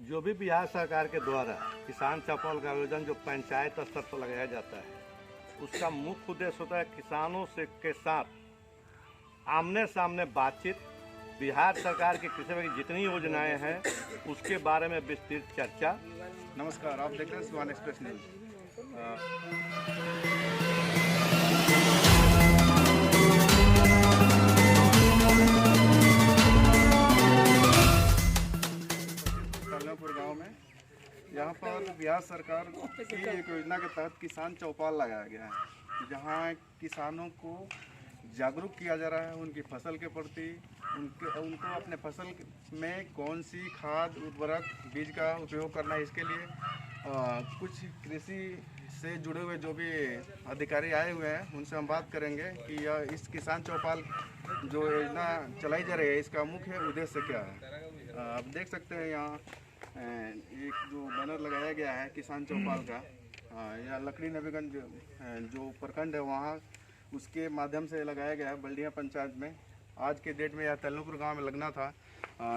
जो भी बिहार सरकार के द्वारा किसान चौपाल का आयोजन जो पंचायत स्तर पर लगाया जाता है, उसका मुख्य उद्देश्य होता है किसानों से के साथ आमने सामने बातचीत, बिहार सरकार की कृषि की जितनी योजनाएं हैं उसके बारे में विस्तृत चर्चा। नमस्कार, आप देख रहे हैं स्वान एक्सप्रेस न्यूज। तलनापुर गांव में यहाँ पर बिहार सरकार की एक योजना के तहत किसान चौपाल लगाया गया है, जहाँ किसानों को जागरूक किया जा रहा है उनकी फसल के प्रति, उनको अपने फसल में कौन सी खाद उर्वरक बीज का उपयोग करना है। इसके लिए कुछ कृषि से जुड़े हुए जो भी अधिकारी आए हुए हैं उनसे हम बात करेंगे कि यह इस किसान चौपाल जो योजना चलाई जा रही है इसका मुख्य उद्देश्य क्या है। आप देख सकते हैं यहाँ एक जो बैनर लगाया गया है किसान चौपाल का, यह लकड़ी नबीगंज जो प्रखंड है वहाँ उसके माध्यम से लगाया गया है। बल्डिया पंचायत में आज के डेट में यह तलनापुर गांव में लगना था।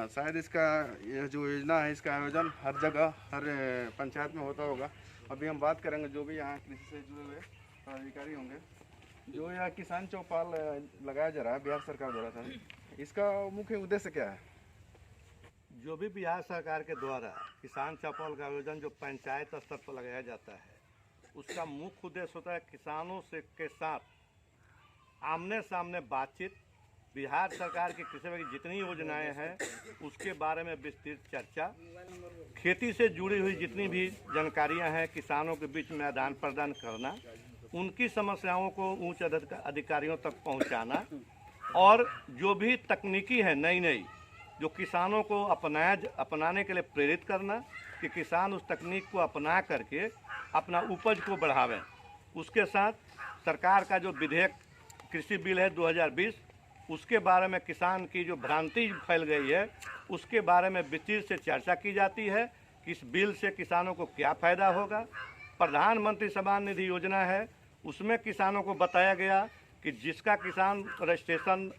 शायद इसका यह जो योजना है इसका आयोजन हर जगह हर पंचायत में होता होगा। अभी हम बात करेंगे जो भी यहाँ कृषि से जुड़े हुए अधिकारी होंगे। जो यह किसान चौपाल लगाया जा रहा है बिहार सरकार द्वारा था, इसका मुख्य उद्देश्य क्या है? जो भी बिहार सरकार के द्वारा किसान चौपाल का आयोजन जो पंचायत स्तर पर लगाया जाता है, उसका मुख्य उद्देश्य होता है किसानों से के साथ आमने सामने बातचीत, बिहार सरकार की कृषि की जितनी योजनाएं हैं उसके बारे में विस्तृत चर्चा, खेती से जुड़ी हुई जितनी भी जानकारियां हैं किसानों के बीच में आदान प्रदान करना, उनकी समस्याओं को उच्च अधिकारियों तक पहुंचाना, और जो भी तकनीकी है नई नई जो किसानों को अपनाने के लिए प्रेरित करना कि किसान उस तकनीक को अपना करके अपना उपज को बढ़ावें। उसके साथ सरकार का जो विधेयक कृषि बिल है 2020, उसके बारे में किसान की जो भ्रांति फैल गई है उसके बारे में विस्तृत से चर्चा की जाती है कि इस बिल से किसानों को क्या फ़ायदा होगा। प्रधानमंत्री सम्मान निधि योजना है, उसमें किसानों को बताया गया कि जिसका किसान रजिस्ट्रेशन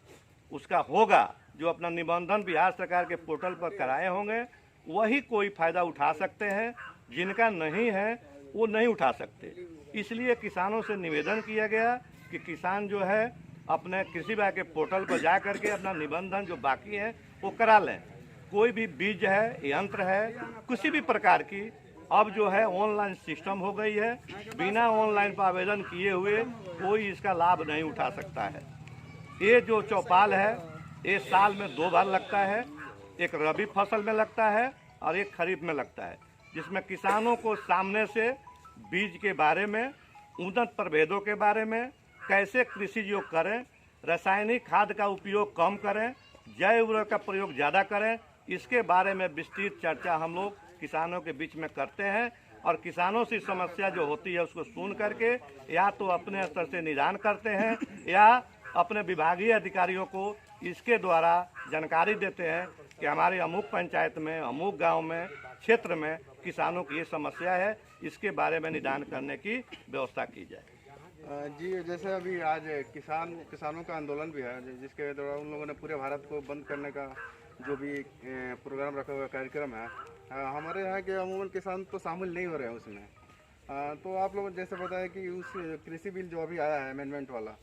उसका होगा, जो अपना निबंधन बिहार सरकार के पोर्टल पर कराए होंगे वही कोई फ़ायदा उठा सकते हैं, जिनका नहीं है वो नहीं उठा सकते। इसलिए किसानों से निवेदन किया गया कि किसान जो है अपने कृषि विभाग के पोर्टल पर जा करके अपना निबंधन जो बाकी है वो करा लें। कोई भी बीज है, यंत्र है, किसी भी प्रकार की अब जो है ऑनलाइन सिस्टम हो गई है, बिना ऑनलाइन पर आवेदन किए हुए कोई इसका लाभ नहीं उठा सकता है। ये जो चौपाल है ये साल में 2 बार लगता है, एक रबी फसल में लगता है और एक खरीफ में लगता है, जिसमें किसानों को सामने से बीज के बारे में, उन्नत प्रभेदों के बारे में, कैसे कृषि योग करें, रासायनिक खाद का उपयोग कम करें, जैव उर्वरक का प्रयोग ज़्यादा करें, इसके बारे में विस्तृत चर्चा हम लोग किसानों के बीच में करते हैं। और किसानों से समस्या जो होती है उसको सुन करके या तो अपने स्तर से निदान करते हैं या अपने विभागीय अधिकारियों को इसके द्वारा जानकारी देते हैं कि हमारे अमुक पंचायत में, अमुक गांव में, क्षेत्र में किसानों की ये समस्या है, इसके बारे में निदान करने की व्यवस्था की जाए। जी, जैसे अभी आज किसानों का आंदोलन भी है, जिसके द्वारा उन लोगों ने पूरे भारत को बंद करने का जो भी प्रोग्राम रखा हुआ कार्यक्रम है, हमारे यहाँ के अमूमन किसान तो शामिल नहीं हो रहे हैं उसमें। तो आप लोग जैसे बताया कि उस कृषि बिल जो अभी आया है अमेंडमेंट वाला,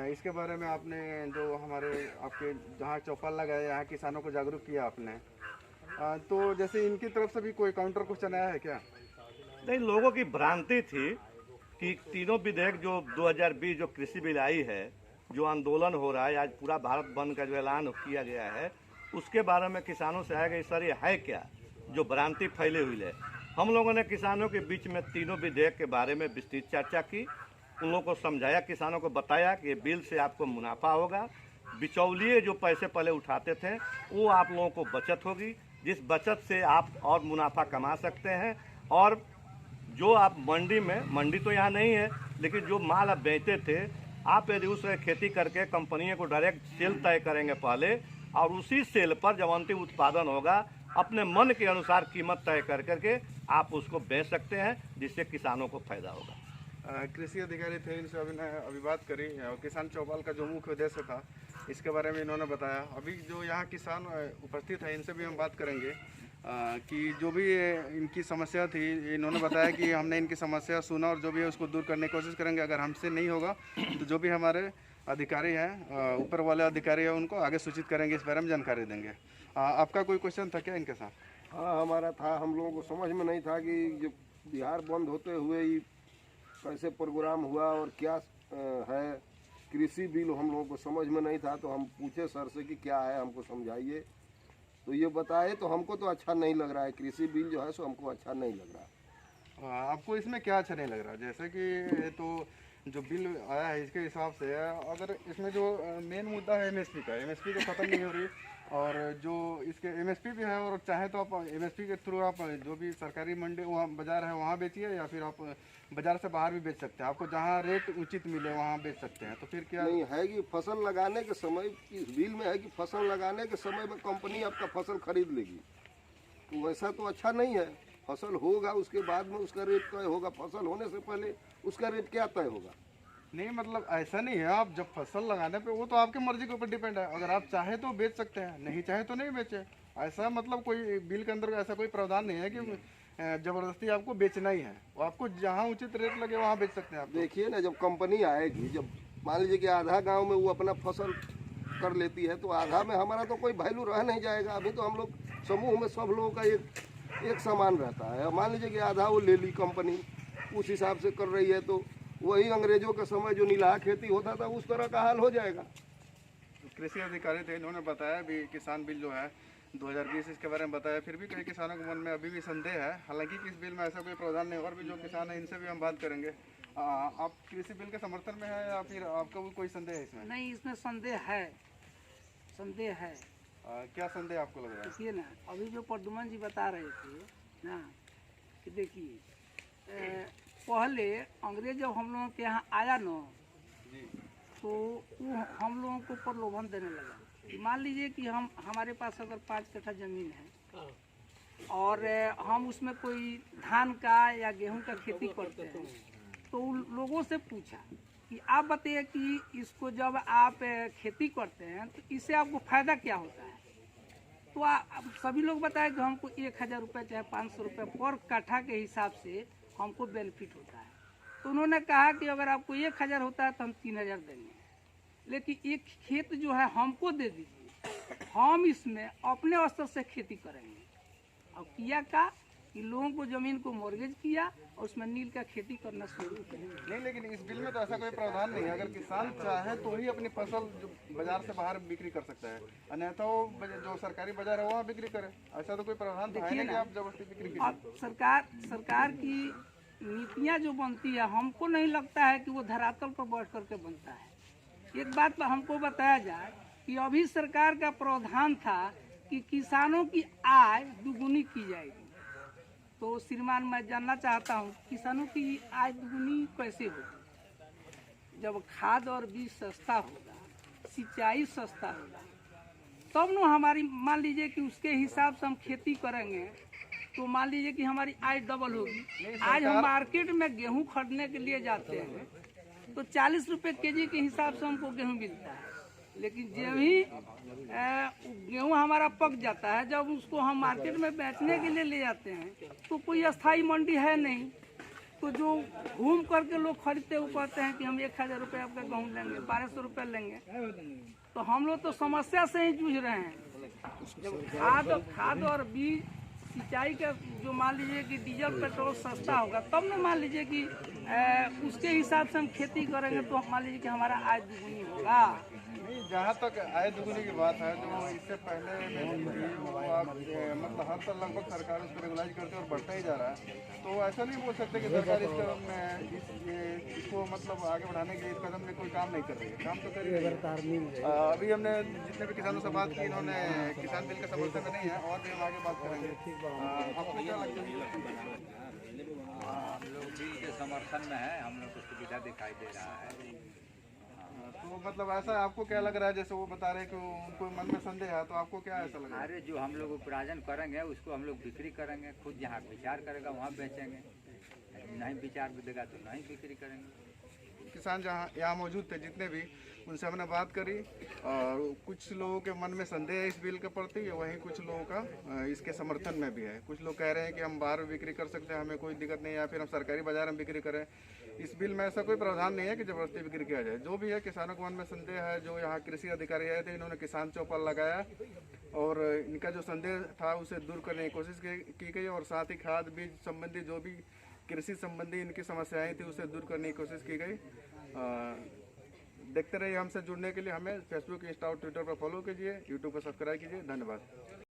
इसके बारे में आपने जो हमारे आपके जहाँ चौपाल लगाया यहाँ किसानों को जागरूक किया आपने, तो जैसे इनकी तरफ से भी कोई काउंटर क्वेश्चन आया है क्या? नहीं, लोगों की भ्रांति थी कि तीनों विधेयक जो 2020 जो कृषि बिल आई है, जो आंदोलन हो रहा है, आज पूरा भारत बंद का जो ऐलान किया गया है, उसके बारे में किसानों से आएगा सर ये है क्या, जो भ्रांति फैली हुई है। हम लोगों ने किसानों के बीच में तीनों विधेयक के बारे में विस्तृत चर्चा की, उन लोगों को समझाया, किसानों को बताया कि बिल से आपको मुनाफा होगा, बिचौलिए जो पैसे पहले उठाते थे वो आप लोगों को बचत होगी, जिस बचत से आप और मुनाफा कमा सकते हैं। और जो आप मंडी तो यहाँ नहीं है, लेकिन जो माल आप बेचते थे, आप यदि उस खेती करके कंपनियों को डायरेक्ट सेल तय करेंगे पहले, और उसी सेल पर जब अंतिम उत्पादन होगा अपने मन के अनुसार कीमत तय कर करके आप उसको बेच सकते हैं, जिससे किसानों को फायदा होगा। कृषि अधिकारी थे, इनसे अभी बात करी और किसान चौपाल का जो मुख्य उद्देश्य था इसके बारे में इन्होंने बताया। अभी जो यहाँ किसान उपस्थित है इनसे भी हम बात करेंगे। कि जो भी इनकी समस्या थी, इन्होंने बताया कि हमने इनकी समस्या सुना और जो भी है उसको दूर करने की कोशिश करेंगे। अगर हमसे नहीं होगा तो जो भी हमारे अधिकारी हैं, ऊपर वाले अधिकारी हैं, उनको आगे सूचित करेंगे, इस बारे में जानकारी देंगे। आपका कोई क्वेश्चन था क्या इनके साथ? हाँ, हमारा था। हम लोगों को समझ में नहीं था कि जो बिहार बंद होते हुए ही कैसे प्रोग्राम हुआ और क्या है कृषि बिल, हम लोगों को समझ में नहीं था। तो हम पूछे सर से कि क्या है, हमको समझाइए। तो ये बताए तो हमको तो अच्छा नहीं लग रहा है, कृषि बिल जो है सो हमको अच्छा नहीं लग रहा है। आपको इसमें क्या अच्छा नहीं लग रहा? जैसे कि ये तो जो बिल आया है इसके हिसाब से, अगर इसमें जो मेन मुद्दा है एमएसपी का, एमएसपी तो ख़त्म नहीं हो रही, और जो इसके एमएसपी भी है, और चाहे तो आप एमएसपी के थ्रू आप जो भी सरकारी मंडी वहाँ बाज़ार है वहाँ बेचिए, या फिर आप बाज़ार से बाहर भी बेच सकते हैं। आपको जहाँ रेट उचित मिले वहाँ बेच सकते हैं। तो फिर क्या नहीं है कि फसल लगाने के समय, इस बिल में है कि फसल लगाने के समय में कंपनी आपका फसल खरीद लेगी। तो वैसा तो अच्छा नहीं है। फसल होगा उसके बाद में उसका रेट तय होगा, फसल होने से पहले उसका रेट क्या तय होगा? नहीं, मतलब ऐसा नहीं है। आप जब फसल लगाने पे, वो तो आपकी मर्जी के ऊपर डिपेंड है। अगर आप चाहे तो बेच सकते हैं, नहीं चाहे तो नहीं बेचे। ऐसा मतलब कोई बिल के अंदर ऐसा कोई प्रावधान नहीं है कि जबरदस्ती आपको बेचना ही है। वो आपको जहाँ उचित रेट लगे वहाँ बेच सकते हैं आप। देखिए ना, जब कंपनी आएगी, जब मान लीजिए कि आधा गांव में वो अपना फसल कर लेती है, तो आधा में हमारा तो कोई वैल्यू रह नहीं जाएगा। अभी तो हम लोग समूह में सब लोगों का एक समान रहता है। मान लीजिए कि आधा वो ले ली कंपनी, उस हिसाब से कर रही है, तो वही अंग्रेजों के समय जो नीलाहा खेती होता था उस तरह का हाल हो जाएगा। कृषि अधिकारी थे, इन्होंने बताया भी किसान बिल जो है 2020 इसके बारे में बताया। फिर भी कई किसानों के मन में अभी भी संदेह है। हालांकि इस बिल में ऐसा कोई प्रावधान नहीं। और भी जो किसान है इनसे भी हम बात करेंगे। आप कृषि बिल के समर्थन में है या फिर आपका भी कोई संदेह है इसमें? नहीं, इसमें संदेह है, संदेह है। क्या संदेह आपको लग रहा है? देखिए ना, अभी जो प्रदुमन जी बता रहे थे ना कि देखिए पहले अंग्रेज जब हम लोगों के यहाँ आया न, तो वो हम लोगों को प्रलोभन देने लगा। मान लीजिए कि हमारे पास अगर 5 कट्ठा ज़मीन है और हम उसमें कोई धान का या गेहूं का खेती करते हैं, तो उन लोगों से पूछा कि आप बताइए कि इसको जब आप खेती करते हैं तो इससे आपको फ़ायदा क्या होता है। तो सभी लोग बताए कि हमको 1000 रुपये चाहे 500 रुपये पर कट्ठा के हिसाब से हमको बेनिफिट होता है। तो उन्होंने कहा कि अगर आपको 1000 होता है तो हम 3000 देंगे, लेकिन एक खेत जो है हमको दे दीजिए, हम इसमें अपने स्तर से खेती करेंगे। और किया का कि लोगों को ज़मीन को मॉर्गेज किया और उसमें नील का खेती करना शुरू किया। नहीं, लेकिन इस बिल में तो ऐसा कोई प्रावधान नहीं है। अगर किसान चाहे तो ही अपनी फसल जो बाजार से बाहर बिक्री कर सकता है, अन्यथा वो जो सरकारी बाजार है वहाँ बिक्री करे। ऐसा तो कोई प्रावधान तो है नहीं कि आप जबरदस्ती बिक्री कीजिए। अब सरकार की नीतियाँ जो बनती है, हमको नहीं लगता है कि वो धरातल पर बैठ करके बनता है। एक बात पर हमको बताया जाए कि अभी सरकार का प्रावधान था कि किसानों की आय दुगुनी की जाएगी। तो श्रीमान, मैं जानना चाहता हूँ किसानों की आय दुगुनी कैसे होगी? जब खाद और बीज सस्ता होगा, सिंचाई सस्ता होगा, तब न हमारी, मान लीजिए कि उसके हिसाब से हम खेती करेंगे तो मान लीजिए कि हमारी आय डबल होगी। आज हम मार्केट में गेहूं खरीदने के लिए जाते हैं तो 40 रुपये केजी के हिसाब से हमको गेहूं मिलता है, लेकिन जब ही गेहूं हमारा पक जाता है, जब उसको हम मार्केट में बेचने के लिए ले जाते हैं तो कोई अस्थाई मंडी है नहीं। तो जो घूम करके लोग खरीदते वो कहते हैं कि हम 1000 रुपये आपका गेहूँ लेंगे, 1200 रुपये लेंगे। तो हम लोग तो समस्या से ही जूझ रहे हैं। जब खाद और बीज, सिंचाई का जो मान लीजिए कि डीजल पेट्रोल सस्ता होगा, तब न मान लीजिए कि उसके हिसाब से हम खेती करेंगे तो मान लीजिए कि हमारा आय दुगुनी होगा। नहीं, जहाँ तक आय दुगुनी की बात है, जो इससे पहले आप मतलब हर साल लगभग सरकार इसको रेगुलाइज करते और बढ़ता ही जा रहा है। तो ऐसा नहीं बोल सकते कि सरकार इसको मतलब आगे बढ़ाने के इस कदम में कोई काम नहीं कर रही है। काम तो कर रही है। अभी हमने जितने भी किसानों से बात की, इन्होंने किसान बिल के समर्थन में नहीं है, और भी हम आगे बात करेंगे। आपको क्या लगता है? हम लोग बिल के समर्थन में है, हम लोग को सुविधा दिखाई दे रहा है। तो मतलब ऐसा आपको क्या लग रहा है? जैसे वो बता रहे हैं कि उनको मन में संदेह है, तो आपको क्या ऐसा लग रहा है? अरे जो हम लोग उपार्जन करेंगे उसको हम लोग बिक्री करेंगे, खुद जहाँ विचार करेगा वहाँ बेचेंगे, नहीं विचार देगा तो नहीं बिक्री करेंगे। किसान जहाँ यहाँ मौजूद थे जितने भी, उनसे हमने बात करी और कुछ लोगों के मन में संदेह है इस बिल के प्रति, वहीं कुछ लोगों का इसके समर्थन में भी है। कुछ लोग कह रहे हैं कि हम बाहर बिक्री कर सकते हैं, हमें कोई दिक्कत नहीं है, या फिर हम सरकारी बाजार में बिक्री करें। इस बिल में ऐसा कोई प्रावधान नहीं है कि जबरदस्ती बिक्री किया जाए। जो भी है किसानों के मन में संदेह है, जो यहाँ कृषि अधिकारी आए थे इन्होंने किसान चौपाल लगाया और इनका जो संदेह था उसे दूर करने की कोशिश की गई और साथ ही खाद बीज संबंधी जो भी कृषि संबंधी इनकी समस्याएं थी उसे दूर करने की कोशिश की गई। देखते रहिए। हमसे जुड़ने के लिए हमें फेसबुक, इंस्टा और ट्विटर पर फॉलो कीजिए, यूट्यूब पर सब्सक्राइब कीजिए। धन्यवाद।